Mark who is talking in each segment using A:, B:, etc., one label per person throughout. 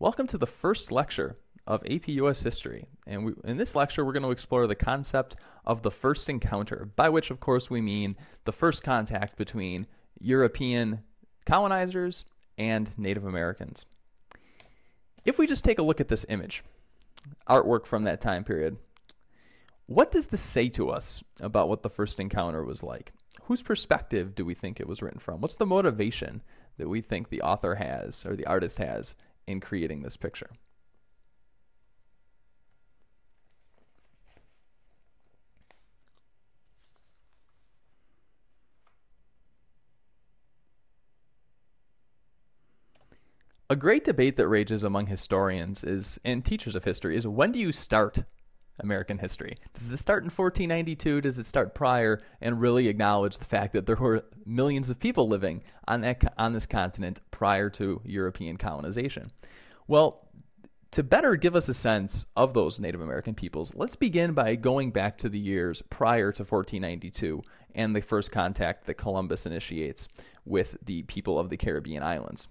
A: Welcome to the first lecture of AP US History. And in this lecture, we're going to explore the concept of the first encounter, by which, of course, we mean the first contact between European colonizers and Native Americans. If we just take a look at this image, artwork from that time period, what does this say to us about what the first encounter was like? Whose perspective do we think it was written from? What's the motivation that we think the author has or the artist has in creating this picture? A great debate that rages among historians and teachers of history is, when do you start American history? Does it start in 1492? Does it start prior and really acknowledge the fact that there were millions of people living on this continent prior to European colonization? Well, to better give us a sense of those Native American peoples, let's begin by going back to the years prior to 1492 and the first contact that Columbus initiates with the people of the Caribbean islands.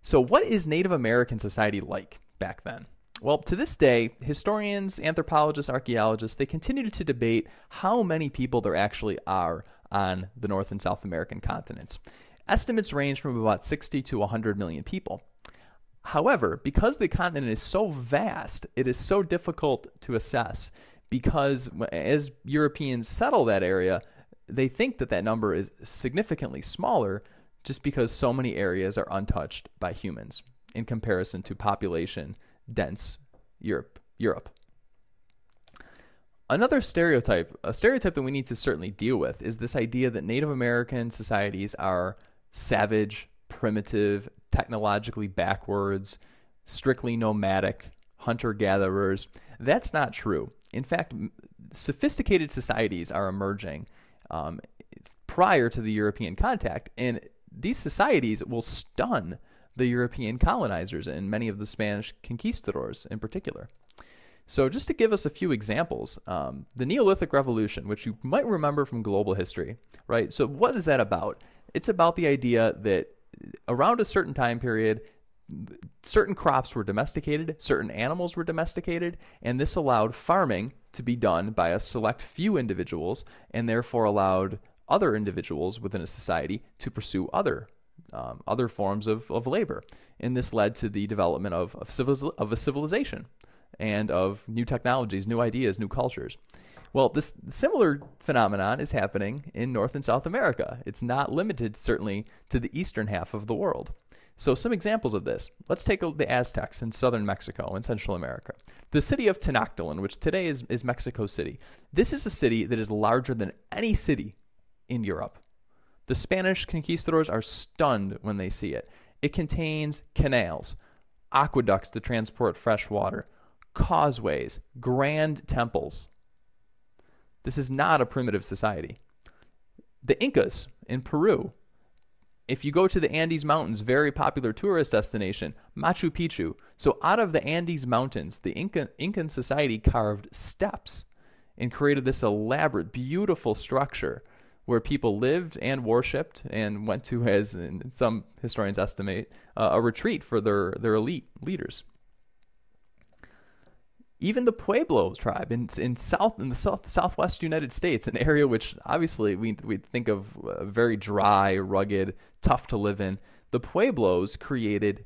A: So what is Native American society like back then? Well, to this day, historians, anthropologists, archaeologists, they continue to debate how many people there actually are on the North and South American continents. Estimates range from about 60 to 100 million people. However, because the continent is so vast, it is so difficult to assess, because as Europeans settle that area, they think that that number is significantly smaller just because so many areas are untouched by humans in comparison to population dense Europe. Another stereotype, a stereotype that we need to certainly deal with, is this idea that Native American societies are savage, primitive, technologically backwards, strictly nomadic, hunter-gatherers. That's not true. In fact, sophisticated societies are emerging prior to the European contact, and these societies will stun the European colonizers and many of the Spanish conquistadors in particular. So just to give us a few examples, the Neolithic Revolution, which you might remember from global history, right? So what is that about? It's about the idea that around a certain time period, certain crops were domesticated, certain animals were domesticated, and this allowed farming to be done by a select few individuals, and therefore allowed other individuals within a society to pursue other forms of labor. And this led to the development of a civilization and of new technologies, new ideas, new cultures. Well, this similar phenomenon is happening in North and South America. It's not limited, certainly, to the eastern half of the world. So some examples of this. Let's take the Aztecs in southern Mexico and Central America. The city of Tenochtitlan, which today is Mexico City. This is a city that is larger than any city in Europe. The Spanish conquistadors are stunned when they see it. It contains canals, aqueducts to transport fresh water, causeways, grand temples. This is not a primitive society. The Incas in Peru. If you go to the Andes Mountains, very popular tourist destination, Machu Picchu. So out of the Andes Mountains, the Incan society carved steps and created this elaborate, beautiful structure where people lived and worshipped and went to, as some historians estimate, a retreat for their elite leaders. Even the Pueblo tribe in the southwest United States, an area which obviously we think of very dry, ruggd, tough to live in. The Pueblos created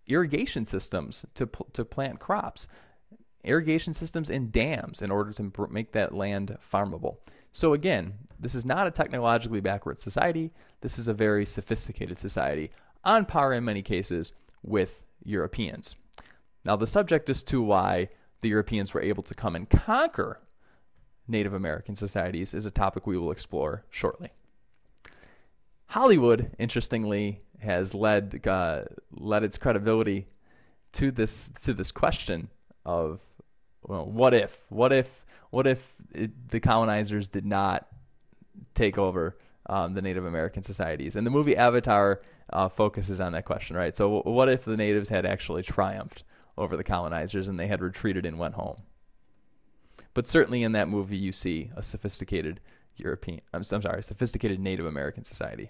A: irrigation systems to plant crops, irrigation systems and dams in order to make that land farmable. So again, this is not a technologically backward society. This is a very sophisticated society, on par in many cases with Europeans. Now, the subject as to why the Europeans were able to come and conquer Native American societies is a topic we will explore shortly. Hollywood, interestingly, has led its credibility to this question of, well, what if the colonizers did not take over the Native American societies? And the movie Avatar focuses on that question, right? So what if the natives had actually triumphed over the colonizers and they had retreated and went home? But certainly in that movie you see a sophisticated sophisticated Native American society.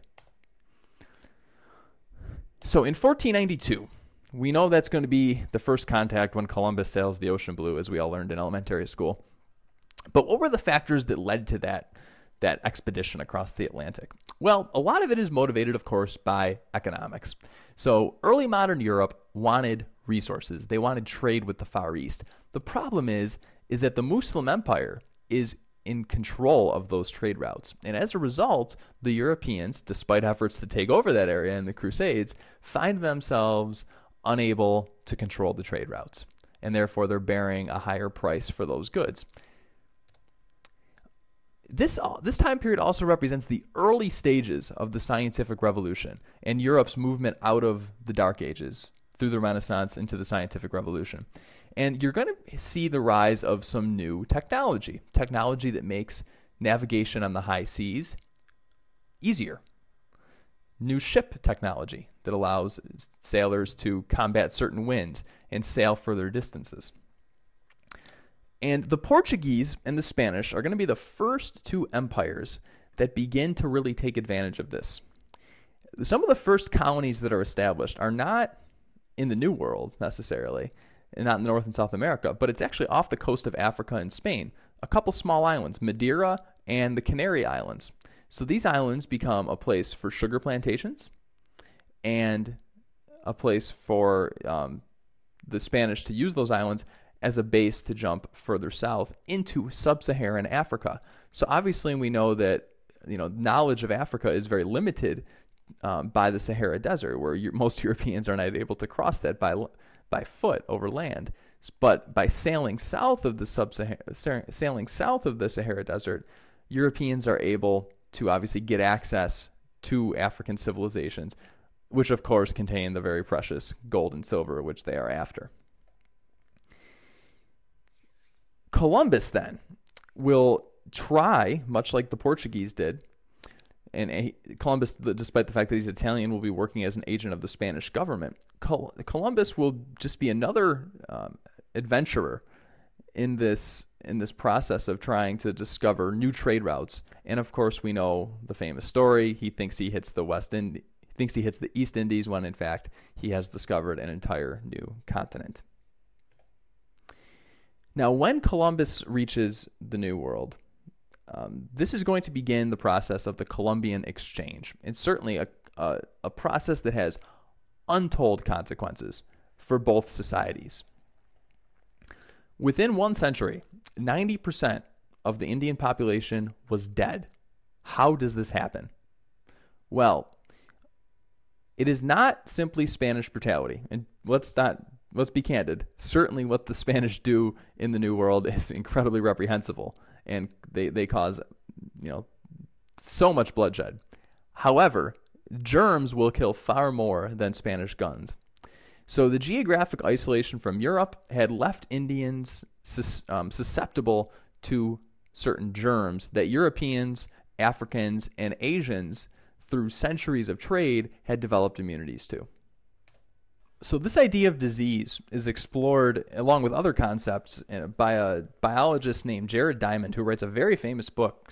A: So in 1492, We know that's going to be the first contact when Columbus sails the ocean blue, as we all learned in elementary school. But what were the factors that led to that expedition across the Atlantic? Well, a lot of it is motivated, of course, by economics. So early modern Europe wanted resources. They wanted trade with the Far East. The problem is that the Muslim Empire is in control of those trade routes. And as a result, the Europeans, despite efforts to take over that area in the Crusades, find themselves unable to control the trade routes. And therefore, they're bearing a higher price for those goods. This time period also represents the early stages of the scientific revolution and Europe's movement out of the Dark Ages through the Renaissance into the scientific revolution. And you're going to see the rise of some new technology that makes navigation on the high seas easier. New ship technology that allows sailors to combat certain winds and sail further distances. And the Portuguese and the Spanish are going to be the first two empires that begin to really take advantage of this. Some of the first colonies that are established are not in the New World necessarily, and not in North and South America, but it's actually off the coast of Africa and Spain. A couple small islands, Madeira and the Canary Islands. So these islands become a place for sugar plantations and a place for the Spanish to use those islands as a base to jump further south into sub-Saharan Africa. So obviously we know that knowledge of Africa is very limited by the Sahara Desert, where most Europeans are not able to cross that by foot over land. But by sailing south of the Sahara Desert, Europeans are able to obviously get access to African civilizations, which of course contain the very precious gold and silver which they are after. Columbus then will try, much like the Portuguese did, and Columbus, despite the fact that he's Italian, will be working as an agent of the Spanish government. Columbus will just be another adventurer in this process of trying to discover new trade routes. And of course, we know the famous story. He thinks he hits the East Indies when in fact he has discovered an entire new continent. Now, when Columbus reaches the New World, this is going to begin the process of the Columbian Exchange. It's certainly a process that has untold consequences for both societies. Within 1 century, 90% of the Indian population was dead. How does this happen? Well, it is not simply Spanish brutality. And let's be candid. Certainly what the Spanish do in the New World is incredibly reprehensible, and they cause so much bloodshed. However, germs will kill far more than Spanish guns. So the geographic isolation from Europe had left Indians susceptible to certain germs that Europeans, Africans, and Asians, through centuries of trade, had developed immunities to. So this idea of disease is explored along with other concepts by a biologist named Jared Diamond, who writes a very famous book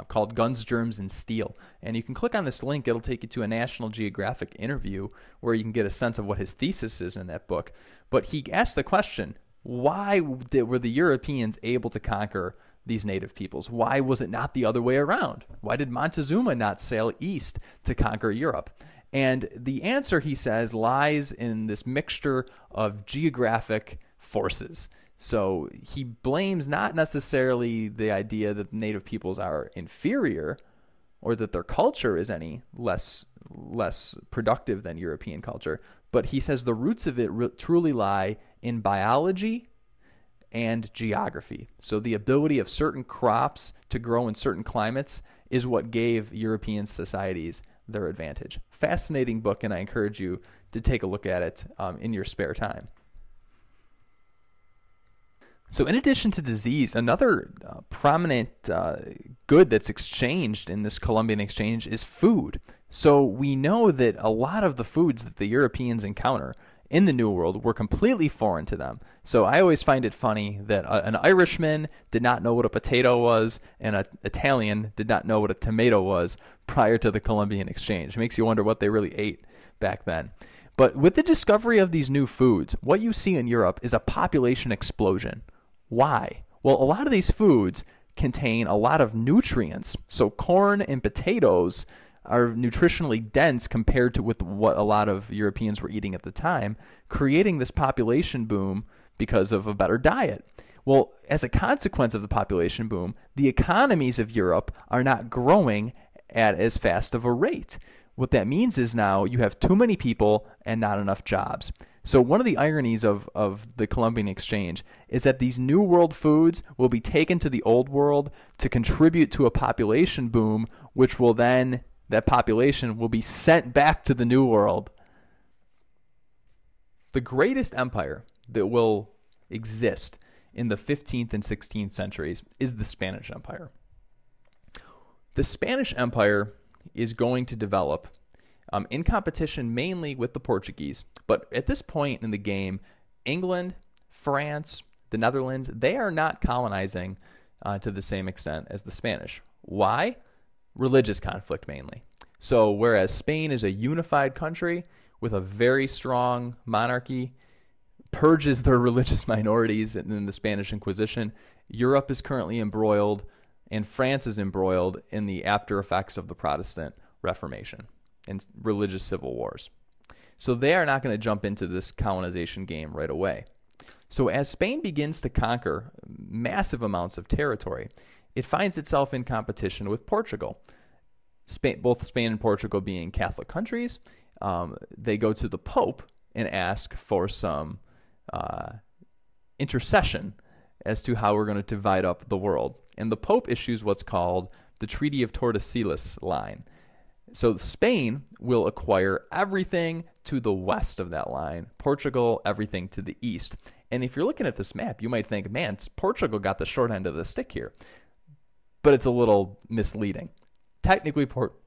A: called Guns, Germs, and Steel. And you can click on this link. It'll take you to a National Geographic interview where you can get a sense of what his thesis is in that book. But he asked the question, why were the Europeans able to conquer these native peoples? Why was it not the other way around? Why did Montezuma not sail east to conquer Europe? And the answer, he says, lies in this mixture of geographic forces. So he blames not necessarily the idea that native peoples are inferior or that their culture is any less productive than European culture, but he says the roots of it truly lie in biology and geography. So the ability of certain crops to grow in certain climates is what gave European societies their advantage. Fascinating book, and I encourage you to take a look at it in your spare time. So in addition to disease, another prominent good that's exchanged in this Columbian exchange is food. So we know that a lot of the foods that the Europeans encounter in the New World were completely foreign to them. So I always find it funny that an Irishman did not know what a potato was, and an Italian did not know what a tomato was prior to the Columbian exchange. It makes you wonder what they really ate back then. But with the discovery of these new foods, what you see in Europe is a population explosion. Why? Well, a lot of these foods contain a lot of nutrients. So corn and potatoes are nutritionally dense compared to with what a lot of Europeans were eating at the time, creating this population boom because of a better diet. Well, as a consequence of the population boom, the economies of Europe are not growing at as fast of a rate. What that means is now you have too many people and not enough jobs. So one of the ironies of the Columbian Exchange is that these new world foods will be taken to the old world to contribute to a population boom, which will then, that population will be sent back to the new world. The greatest empire that will exist in the 15th and 16th centuries is the Spanish Empire. The Spanish Empire is going to develop in competition mainly with the Portuguese. But at this point in the game, England, France, the Netherlands, they are not colonizing to the same extent as the Spanish. Why? Religious conflict mainly. So whereas Spain is a unified country with a very strong monarchy, purges their religious minorities in the Spanish Inquisition, Europe is currently embroiled, and France is embroiled in the after effects of the Protestant Reformation and religious civil wars. So they are not going to jump into this colonization game right away. So as Spain begins to conquer massive amounts of territory, it finds itself in competition with Portugal. Both Spain and Portugal being Catholic countries, they go to the Pope and ask for some intercession as to how we're going to divide up the world. And the Pope issues what's called the Treaty of Tordesillas line. So Spain will acquire everything to the west of that line, Portugal everything to the east. And if you're looking at this map, you might think, man, Portugal got the short end of the stick here. But it's a little misleading. Technically, Portugal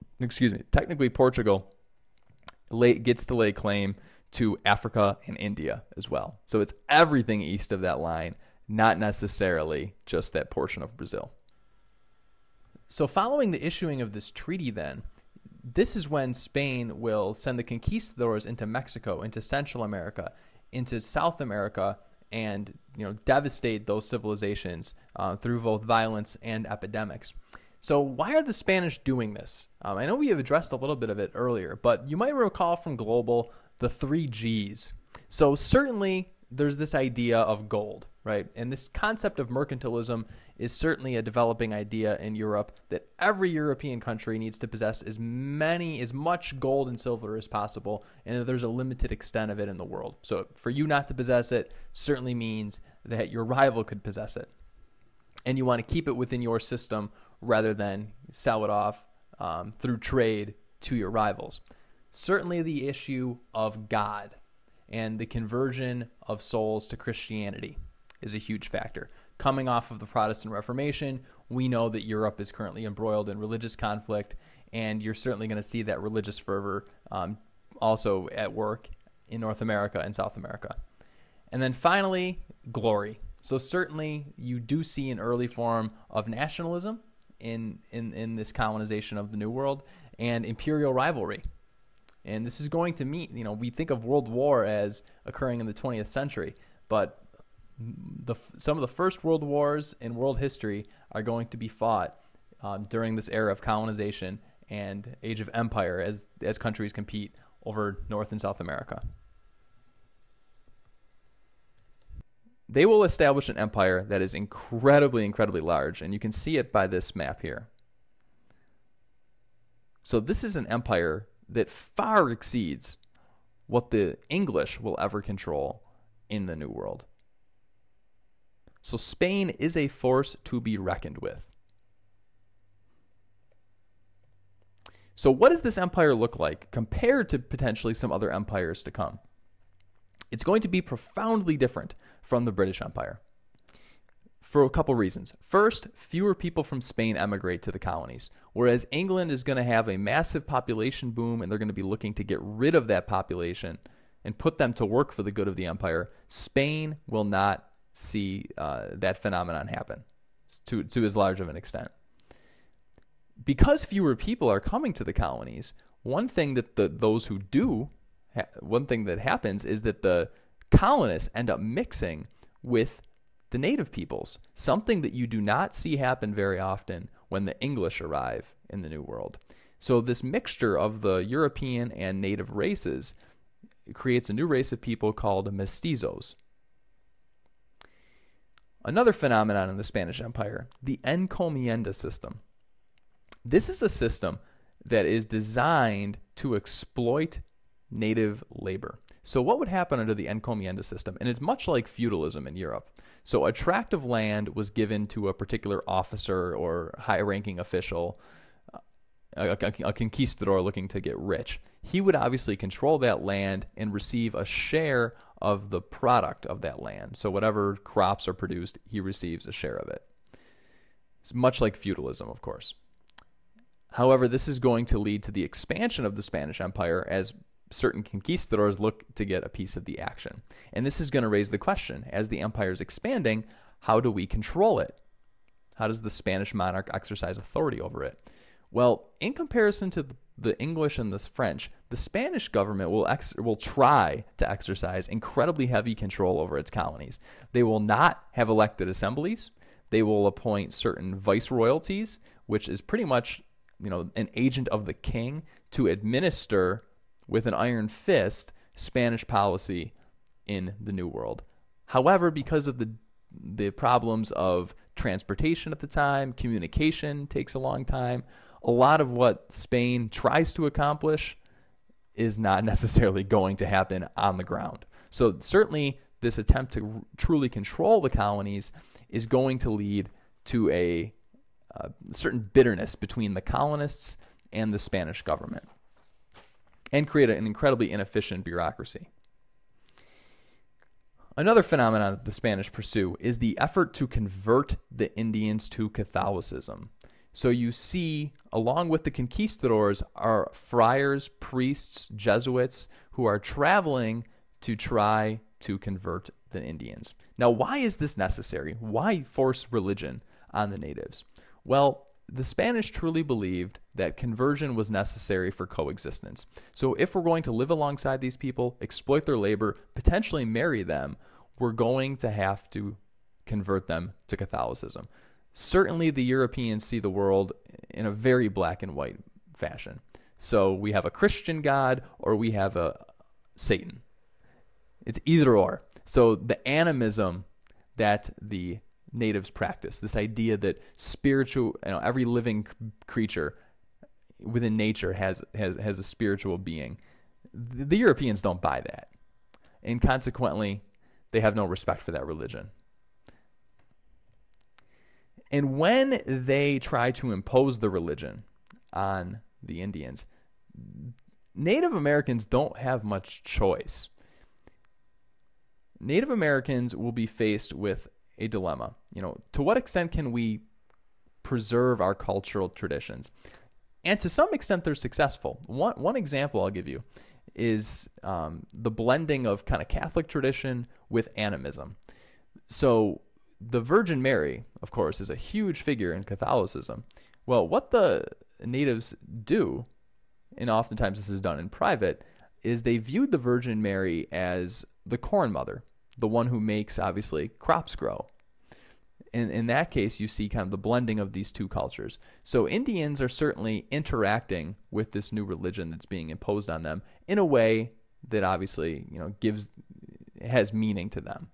A: gets to lay claim to Africa and India as well. So it's everything east of that line, not necessarily just that portion of Brazil. So following the issuing of this treaty then, this is when Spain will send the conquistadors into Mexico, into Central America, into South America, and devastate those civilizations through both violence and epidemics. So why are the Spanish doing this? I know we have addressed a little bit of it earlier, but you might recall from Global the 3 Gs. So certainly there's this idea of gold, right? And this concept of mercantilism is certainly a developing idea in Europe, that every European country needs to possess as much gold and silver as possible, and that there's a limited extent of it in the world. So for you not to possess it certainly means that your rival could possess it. And you want to keep it within your system rather than sell it off through trade to your rivals. Certainly the issue of God and the conversion of souls to Christianity is a huge factor. Coming off of the Protestant Reformation, we know that Europe is currently embroiled in religious conflict, and you're certainly going to see that religious fervor also at work in North America and South America. And then finally, glory. So certainly you do see an early form of nationalism in this colonization of the New World, and imperial rivalry. And this is going to meet, we think of World War as occurring in the 20th century, but some of the first world wars in world history are going to be fought during this era of colonization and age of empire as countries compete over North and South America. They will establish an empire that is incredibly, incredibly large, and you can see it by this map here. So this is an empire that far exceeds what the English will ever control in the New World. So Spain is a force to be reckoned with. So what does this empire look like compared to potentially some other empires to come? It's going to be profoundly different from the British Empire for a couple reasons. First, fewer people from Spain emigrate to the colonies, whereas England is going to have a massive population boom and they're going to be looking to get rid of that population and put them to work for the good of the empire. Spain will not see that phenomenon happen to as large of an extent. Because fewer people are coming to the colonies, one thing that those who do one thing that happens is that the colonists end up mixing with the native peoples, something that you do not see happen very often when the English arrive in the New World. So this mixture of the European and native races creates a new race of people called mestizos. Another phenomenon in the Spanish Empire, the encomienda system. This is a system that is designed to exploit native labor. So what would happen under the encomienda system? And it's much like feudalism in Europe. So a tract of land was given to a particular officer or high-ranking official, a conquistador looking to get rich. He would obviously control that land and receive a share of the product of that land. So whatever crops are produced, he receives a share of it. It's much like feudalism, of course. However, this is going to lead to the expansion of the Spanish Empire as certain conquistadors look to get a piece of the action. And this is going to raise the question, as the empire is expanding, how do we control it? How does the Spanish monarch exercise authority over it? Well, in comparison to the English and the French, the Spanish government will try to exercise incredibly heavy control over its colonies. They will not have elected assemblies. They will appoint certain viceroyalties, which is pretty much, an agent of the king to administer with an iron fist Spanish policy in the New World. However, because of the problems of transportation at the time, communication takes a long time, a lot of what Spain tries to accomplish is not necessarily going to happen on the ground. So certainly this attempt to truly control the colonies is going to lead to a certain bitterness between the colonists and the Spanish government, and create an incredibly inefficient bureaucracy. Another phenomenon that the Spanish pursue is the effort to convert the Indians to Catholicism. So you see, along with the conquistadors, are friars, priests, Jesuits who are traveling to try to convert the Indians. Now, why is this necessary? Why force religion on the natives? Well, the Spanish truly believed that conversion was necessary for coexistence. So if we're going to live alongside these people, exploit their labor, potentially marry them, we're going to have to convert them to Catholicism. Certainly the Europeans see the world in a very black and white fashion. So we have a Christian God or we have a Satan. It's either or. So the animism that the natives practice, this idea that spiritual, every living creature within nature has a spiritual being. The Europeans don't buy that. And consequently, they have no respect for that religion. And when they try to impose the religion on the Indians, Native Americans don't have much choice. Native Americans will be faced with a dilemma. To what extent can we preserve our cultural traditions? And to some extent, they're successful. One example I'll give you is the blending of kind of Catholic tradition with animism. So the Virgin Mary, of course, is a huge figure in Catholicism. Well, what the natives do, and oftentimes this is done in private, is they viewed the Virgin Mary as the corn mother, the one who makes, obviously, crops grow. And in that case, you see kind of the blending of these two cultures. So Indians are certainly interacting with this new religion that's being imposed on them in a way that obviously, has meaning to them.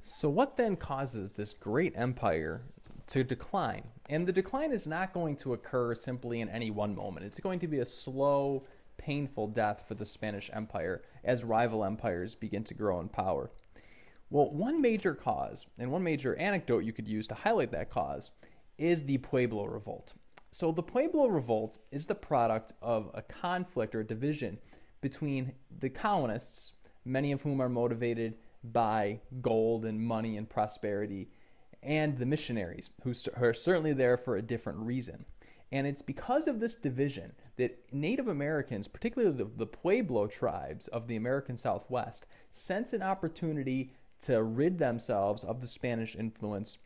A: So what then causes this great empire to decline? And the decline is not going to occur simply in any one moment. It's going to be a slow, painful death for the Spanish Empire as rival empires begin to grow in power. Well, one major cause and one major anecdote you could use to highlight that cause is the Pueblo Revolt. So the Pueblo Revolt is the product of a conflict or a division between the colonists, many of whom are motivated by gold and money and prosperity, and the missionaries, who are certainly there for a different reason. And it's because of this division that Native Americans, particularly the Pueblo tribes of the American Southwest, sense an opportunity to rid themselves of the Spanish influence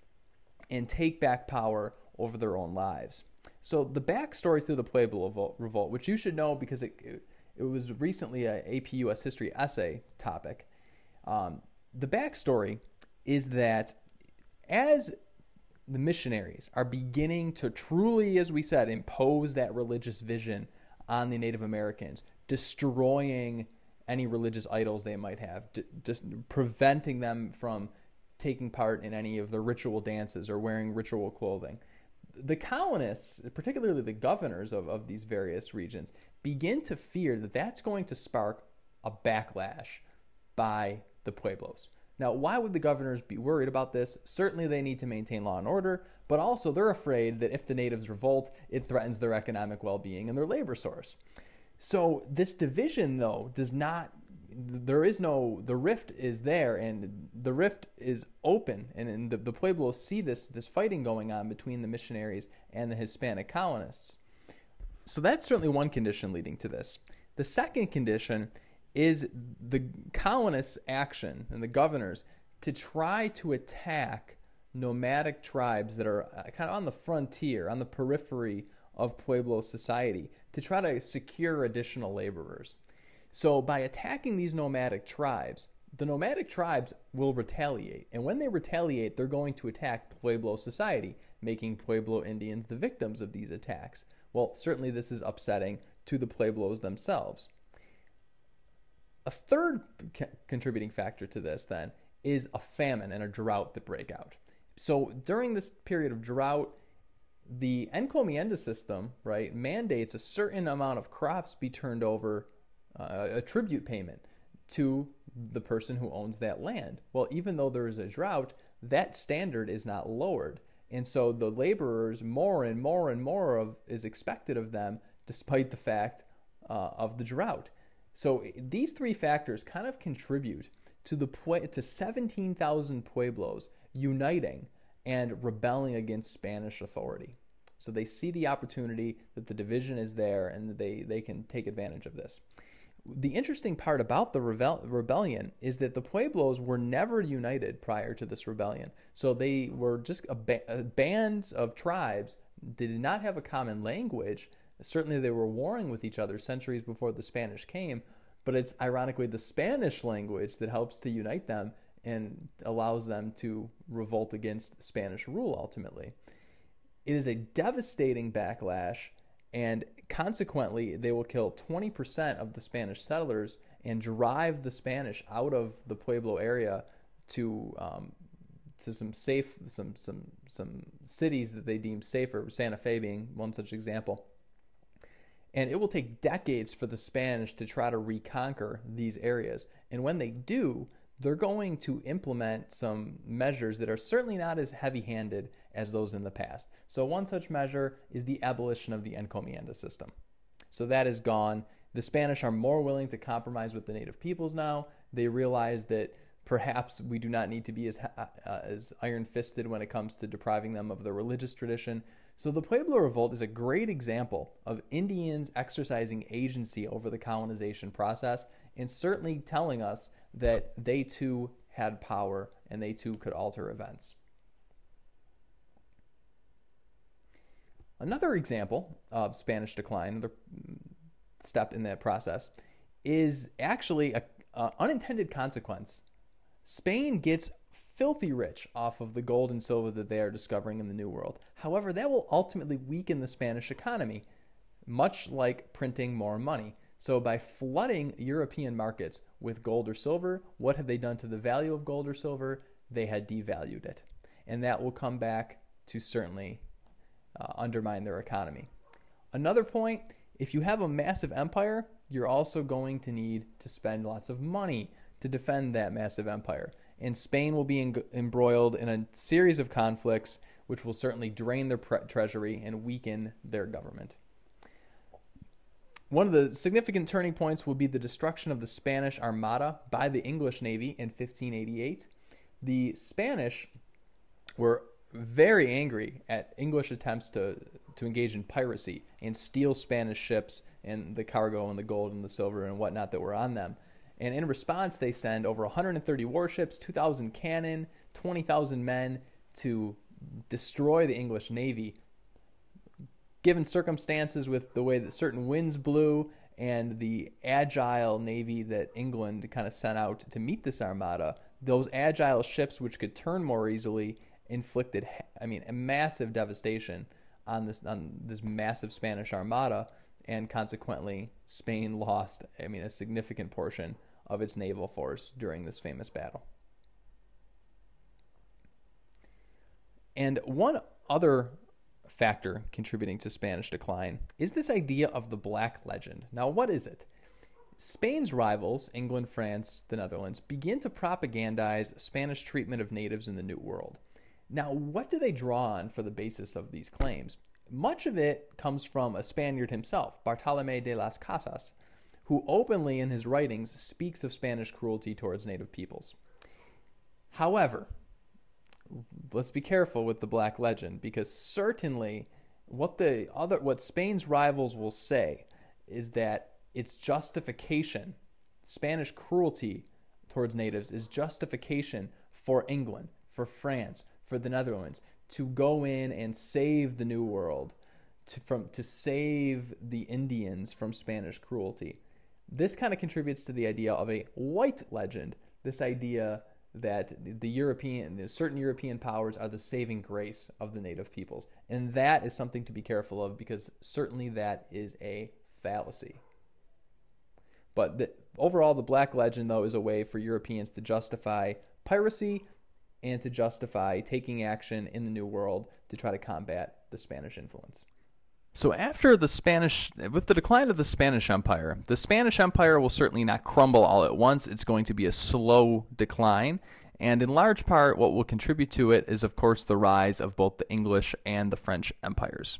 A: and take back power over their own lives. So the backstory to the Pueblo Revolt, which you should know because it It was recently a AP US history essay topic. The backstory is that as the missionaries are beginning to truly, as we said, impose that religious vision on the Native Americans, destroying any religious idols they might have, just preventing them from taking part in any of the ritual dances or wearing ritual clothing. The colonists, particularly the governors of these various regions, begin to fear that that's going to spark a backlash by the Pueblos. Now, why would the governors be worried about this? Certainly they need to maintain law and order, but also they're afraid that if the natives revolt, it threatens their economic well-being and their labor source. So this division, though, does not, there is no, the rift is there, and the rift is open, and the Pueblos see this fighting going on between the missionaries and the Hispanic colonists. So that's certainly one condition leading to this. The second condition is the colonists' action and the governors to try to attack nomadic tribes that are kind of on the frontier, on the periphery of Pueblo society, to try to secure additional laborers. So by attacking these nomadic tribes, the nomadic tribes will retaliate. And when they retaliate, they're going to attack Pueblo society, making Pueblo Indians the victims of these attacks. Well, certainly this is upsetting to the Pueblos themselves. A third contributing factor to this, then, is a famine and a drought that break out. So during this period of drought, the encomienda system, right, mandates a certain amount of crops be turned over, a tribute payment to the person who owns that land. Well, even though there is a drought, that standard is not lowered. And so the laborers, more and more and more is expected of them, despite the fact of the drought. So these three factors kind of contribute to 17,000 Pueblos uniting and rebelling against Spanish authority. So they see the opportunity that the division is there and they can take advantage of this. The interesting part about the rebellion is that the Pueblos were never united prior to this rebellion. So they were just bands of tribes. They did not have a common language. Certainly they were warring with each other centuries before the Spanish came, but it's ironically the Spanish language that helps to unite them and allows them to revolt against Spanish rule ultimately. It is a devastating backlash, and consequently they will kill 20% of the Spanish settlers and drive the Spanish out of the Pueblo area to some cities that they deem safer, Santa Fe being one such example. And it will take decades for the Spanish to try to reconquer these areas. And when they do, they're going to implement some measures that are certainly not as heavy-handed as those in the past. So one such measure is the abolition of the encomienda system. So that is gone. The Spanish are more willing to compromise with the native peoples now. They realize that perhaps we do not need to be as iron-fisted when it comes to depriving them of their religious tradition. So the Pueblo Revolt is a great example of Indians exercising agency over the colonization process, and certainly telling us that they too had power and they too could alter events. Another example of Spanish decline, another step in that process, is actually an unintended consequence. Spain gets filthy rich off of the gold and silver that they are discovering in the New World. However, that will ultimately weaken the Spanish economy, much like printing more money. So by flooding European markets with gold or silver, what had they done to the value of gold or silver? They had devalued it. And that will come back to certainly undermine their economy. Another point, if you have a massive empire, you're also going to need to spend lots of money to defend that massive empire. And Spain will be embroiled in a series of conflicts which will certainly drain their treasury and weaken their government. One of the significant turning points will be the destruction of the Spanish Armada by the English Navy in 1588. The Spanish were very angry at English attempts to engage in piracy and steal Spanish ships and the cargo and the gold and the silver and whatnot that were on them. And in response, they send over 130 warships, 2,000 cannon, 20,000 men to destroy the English Navy. Given circumstances with the way that certain winds blew and the agile navy that England kind of sent out to meet this armada, those agile ships which could turn more easily inflicted, a massive devastation on this massive Spanish armada, and consequently Spain lost, a significant portion of its naval force during this famous battle. And one other factor contributing to Spanish decline is this idea of the Black Legend. Now, what is it? Spain's rivals, England, France, the Netherlands, begin to propagandize Spanish treatment of natives in the New World. Now, what do they draw on for the basis of these claims? Much of it comes from a Spaniard himself, Bartolomé de las Casas, who openly in his writings speaks of Spanish cruelty towards native peoples. However, let's be careful with the Black Legend, because certainly what Spain's rivals will say is that its justification, Spanish cruelty towards natives, is justification for England, for France, for the Netherlands to go in and save the New World, to save the Indians from Spanish cruelty. This kind of contributes to the idea of a white legend, this idea that certain European powers are the saving grace of the native peoples. And that is something to be careful of, because certainly that is a fallacy. But overall, the Black Legend, though, is a way for Europeans to justify piracy and to justify taking action in the New World to try to combat the Spanish influence. So with the decline of the Spanish Empire will certainly not crumble all at once. It's going to be a slow decline. And in large part, what will contribute to it is, of course, the rise of both the English and the French empires.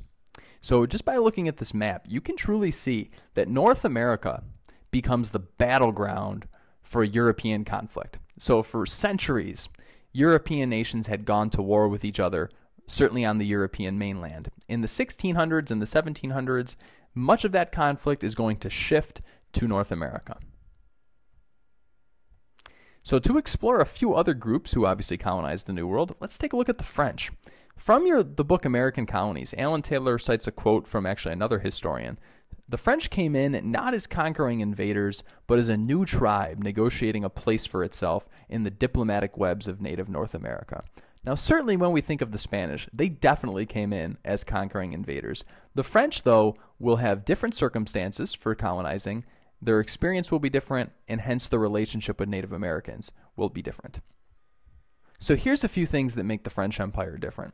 A: So just by looking at this map, you can truly see that North America becomes the battleground for European conflict. So for centuries, European nations had gone to war with each other, certainly on the European mainland. In the 1600s and the 1700s, much of that conflict is going to shift to North America. So to explore a few other groups who obviously colonized the New World, let's take a look at the French. From the book American Colonies, Alan Taylor cites a quote from actually another historian. The French came in not as conquering invaders, but as a new tribe negotiating a place for itself in the diplomatic webs of native North America. Now, certainly when we think of the Spanish, they definitely came in as conquering invaders. The French, though, will have different circumstances for colonizing. Their experience will be different, and hence the relationship with Native Americans will be different. So here's a few things that make the French Empire different.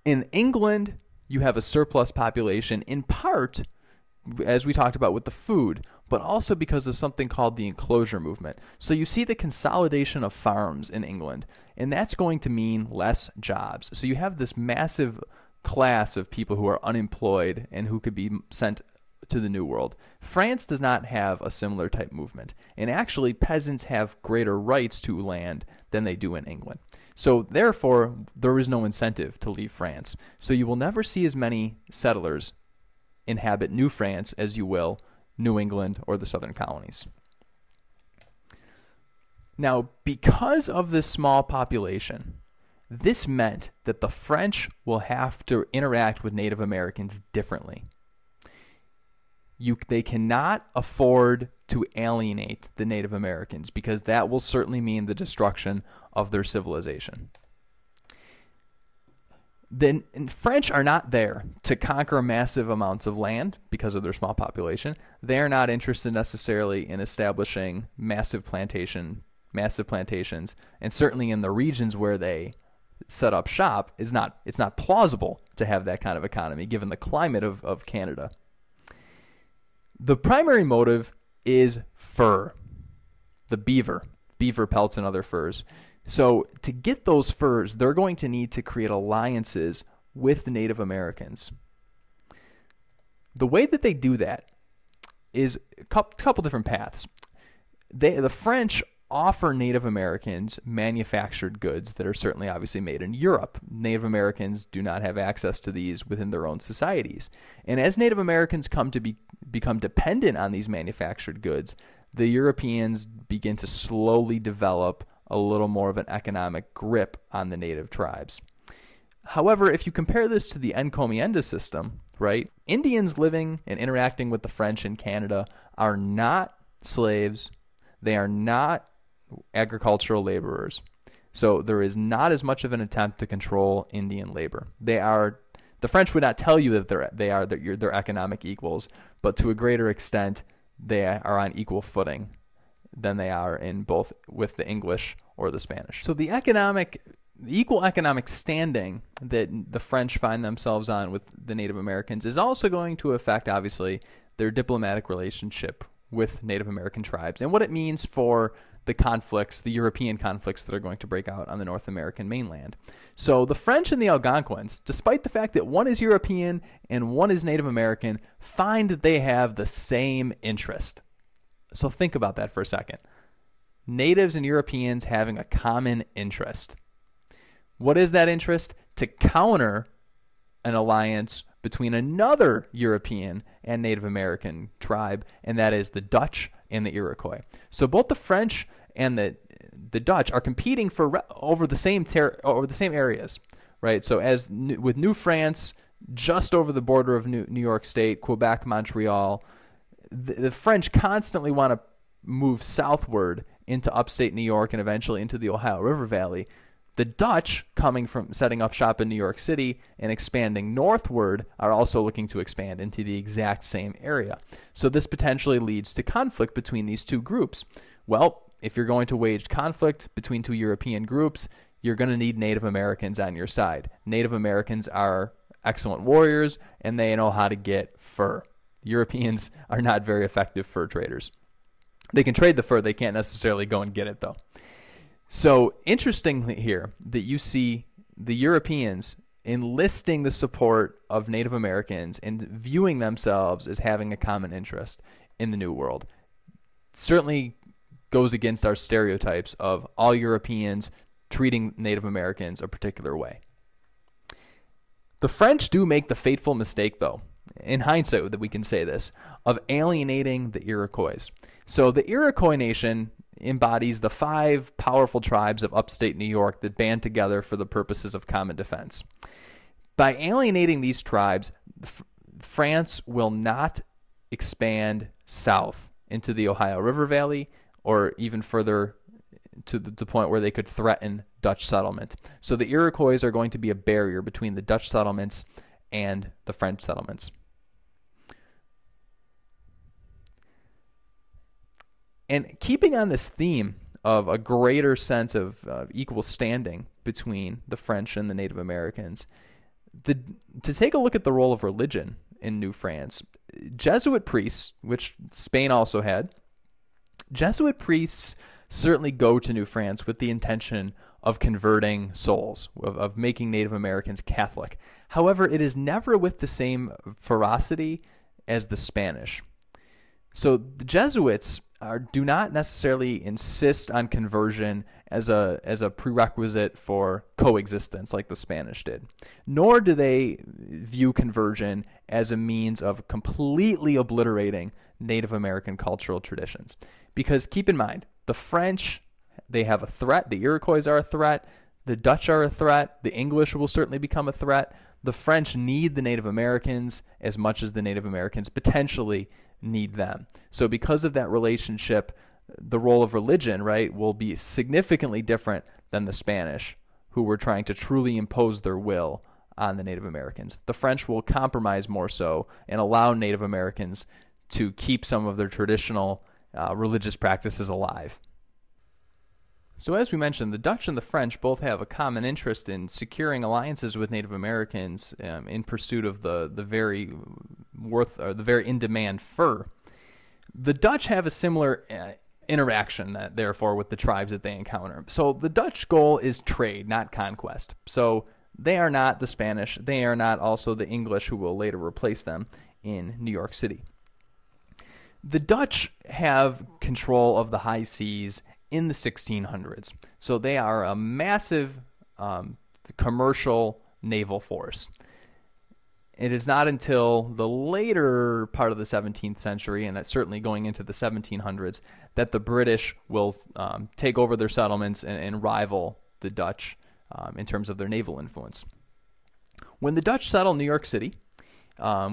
A: In England, you have a surplus population, in part, as we talked about with the food, but also because of something called the enclosure movement. So you see the consolidation of farms in England, and that's going to mean less jobs. So you have this massive class of people who are unemployed and who could be sent to the New World. France does not have a similar type movement, and actually peasants have greater rights to land than they do in England. So therefore, there is no incentive to leave France. So you will never see as many settlers inhabit New France as you will New England or the southern colonies. Now, because of this small population, this meant that the French will have to interact with Native Americans differently. They cannot afford to alienate the Native Americans, because that will certainly mean the destruction of their civilization. The French are not there to conquer massive amounts of land because of their small population. They are not interested necessarily in establishing massive plantations, and certainly in the regions where they set up shop, it's not plausible to have that kind of economy given the climate of Canada. The primary motive is fur, the beaver pelts and other furs. So to get those furs, they're going to need to create alliances with the Native Americans. The way that they do that is a couple different paths. The French offer Native Americans manufactured goods that are certainly obviously made in Europe. Native Americans do not have access to these within their own societies. And as Native Americans come to become dependent on these manufactured goods, the Europeans begin to slowly develop a little more of an economic grip on the native tribes. However, if you compare this to the encomienda system, right, Indians living and interacting with the French in Canada are not slaves. They are not agricultural laborers. So there is not as much of an attempt to control Indian labor. The French would not tell you that they're economic equals, but to a greater extent, they are on equal footing than they are in both with the English or the Spanish. So the equal economic standing that the French find themselves on with the Native Americans is also going to affect, obviously, their diplomatic relationship with Native American tribes and what it means for the conflicts, the European conflicts that are going to break out on the North American mainland. So the French and the Algonquins, despite the fact that one is European and one is Native American, find that they have the same interest. So think about that for a second. Natives and Europeans having a common interest. What is that interest? To counter an alliance between another European and Native American tribe, and that is the Dutch and the Iroquois. So both the French and the Dutch are competing over the same areas, right? So with New France just over the border of New York State, Quebec, Montreal, the French constantly want to move southward into upstate New York and eventually into the Ohio River Valley. The Dutch, coming from setting up shop in New York City and expanding northward, are also looking to expand into the exact same area. So this potentially leads to conflict between these two groups. Well, if you're going to wage conflict between two European groups, you're going to need Native Americans on your side. Native Americans are excellent warriors, and they know how to get fur. Europeans are not very effective fur traders. They can trade the fur. They can't necessarily go and get it, though. So interestingly here that you see the Europeans enlisting the support of Native Americans and viewing themselves as having a common interest in the New World. Certainly goes against our stereotypes of all Europeans treating Native Americans a particular way. The French do make the fateful mistake, though, in hindsight that we can say this, of alienating the Iroquois. So the Iroquois nation embodies the 5 powerful tribes of upstate New York that band together for the purposes of common defense. By alienating these tribes, France will not expand south into the Ohio River Valley or even further to the point where they could threaten Dutch settlement. So the Iroquois are going to be a barrier between the Dutch settlements and the French settlements. And keeping on this theme of a greater sense of equal standing between the French and the Native Americans, to take a look at the role of religion in New France, Jesuit priests, which Spain also had, Jesuit priests certainly go to New France with the intention of converting souls, of making Native Americans Catholic. However, it is never with the same ferocity as the Spanish. So the Jesuits do not necessarily insist on conversion as a prerequisite for coexistence like the Spanish did, nor do they view conversion as a means of completely obliterating Native American cultural traditions. Because keep in mind, the French, they have a threat. The Iroquois are a threat. The Dutch are a threat. The English will certainly become a threat. The French need the Native Americans as much as the Native Americans potentially need them. So because of that relationship, the role of religion, right, will be significantly different than the Spanish, who were trying to truly impose their will on the Native Americans. The French will compromise more so and allow Native Americans to keep some of their traditional religious practices alive. So as we mentioned, the Dutch and the French both have a common interest in securing alliances with Native Americans in pursuit of the very in-demand fur. The Dutch have a similar interaction, therefore, with the tribes that they encounter. So the Dutch goal is trade, not conquest. So they are not the Spanish. They are not also the English, who will later replace them in New York City. The Dutch have control of the high seas in the 1600s. So they are a massive commercial naval force. It is not until the later part of the 17th century, and that's certainly going into the 1700s, that the British will take over their settlements and rival the Dutch in terms of their naval influence. When the Dutch settle New York City,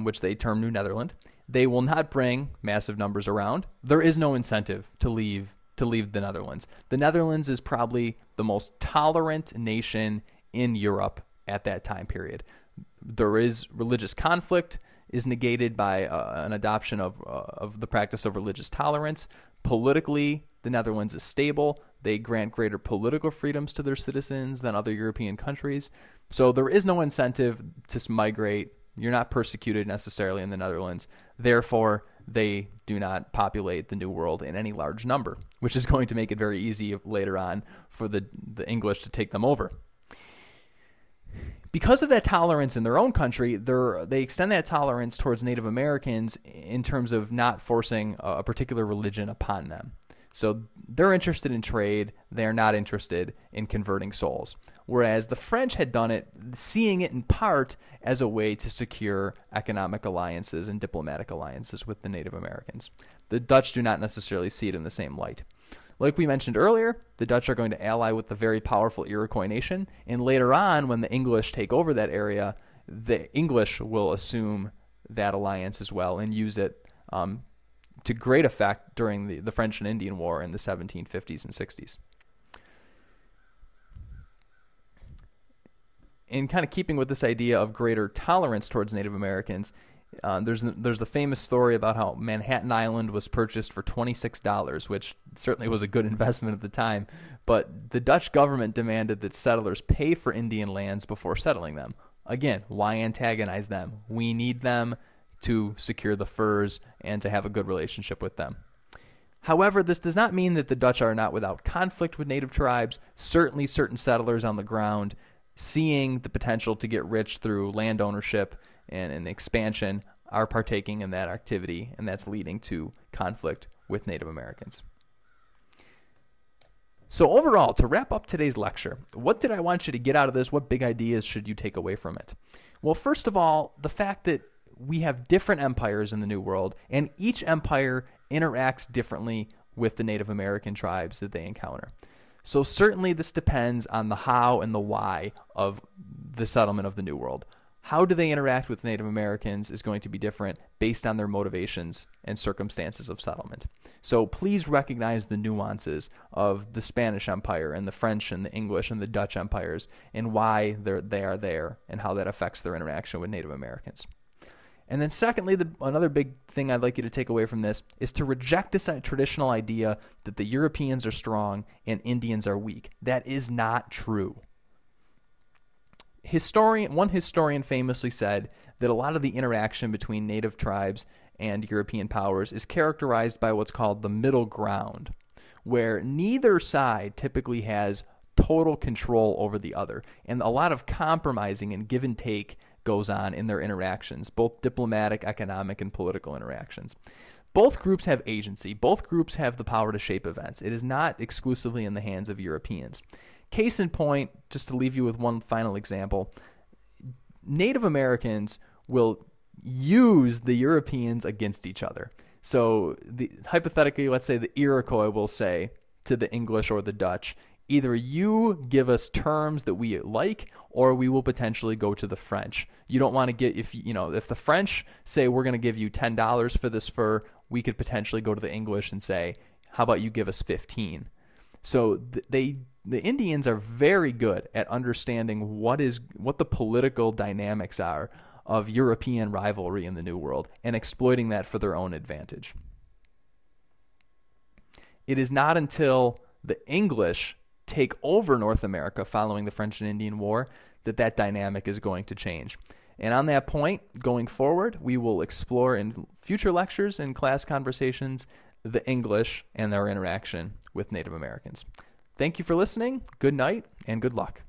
A: which they term New Netherland, they will not bring massive numbers around. There is no incentive to leave the Netherlands. The Netherlands is probably the most tolerant nation in Europe at that time period. There is religious conflict is negated by an adoption of the practice of religious tolerance. Politically, the Netherlands is stable. They grant greater political freedoms to their citizens than other European countries. So there is no incentive to migrate. You're not persecuted necessarily in the Netherlands. Therefore, they do not populate the New World in any large number, which is going to make it very easy later on for the English to take them over. Because of that tolerance in their own country, they extend that tolerance towards Native Americans in terms of not forcing a particular religion upon them. So they're interested in trade. They're not interested in converting souls. Whereas the French had done it, seeing it in part as a way to secure economic alliances and diplomatic alliances with the Native Americans. The Dutch do not necessarily see it in the same light. Like we mentioned earlier, the Dutch are going to ally with the very powerful Iroquois nation, and later on, when the English take over that area, the English will assume that alliance as well and use it to great effect during the French and Indian War in the 1750s and 60s. In kind of keeping with this idea of greater tolerance towards Native Americans, there's the famous story about how Manhattan Island was purchased for $26, which certainly was a good investment at the time. But the Dutch government demanded that settlers pay for Indian lands before settling them. Again, why antagonize them? We need them to secure the furs and to have a good relationship with them. However, this does not mean that the Dutch are not without conflict with native tribes. Certainly certain settlers on the ground, seeing the potential to get rich through land ownership and expansion, are partaking in that activity, and that's leading to conflict with Native Americans. So overall, to wrap up today's lecture, what did I want you to get out of this? What big ideas should you take away from it? Well, first of all, the fact that we have different empires in the New World, and each empire interacts differently with the Native American tribes that they encounter. So certainly this depends on the how and the why of the settlement of the New World. How do they interact with Native Americans is going to be different based on their motivations and circumstances of settlement. So please recognize the nuances of the Spanish Empire and the French and the English and the Dutch empires and why they are there and how that affects their interaction with Native Americans. And then secondly, another big thing I'd like you to take away from this is to reject this traditional idea that the Europeans are strong and Indians are weak. That is not true. One historian famously said that a lot of the interaction between native tribes and European powers is characterized by what's called the middle ground, where neither side typically has total control over the other, and a lot of compromising and give and take goes on in their interactions, both diplomatic, economic, and political interactions. Both groups have agency. Both groups have the power to shape events. It is not exclusively in the hands of Europeans. Case in point, just to leave you with one final example, Native Americans will use the Europeans against each other. So hypothetically, let's say the Iroquois will say to the English or the Dutch, either you give us terms that we like, or we will potentially go to the French. You don't want to get, if the French say we're going to give you $10 for this fur, we could potentially go to the English and say, how about you give us 15? So the Indians are very good at understanding what the political dynamics are of European rivalry in the New World and exploiting that for their own advantage. It is not until the English take over North America following the French and Indian War that dynamic is going to change. And on that point, going forward, we will explore in future lectures and class conversations the English and their interaction with Native Americans. Thank you for listening. Good night and good luck.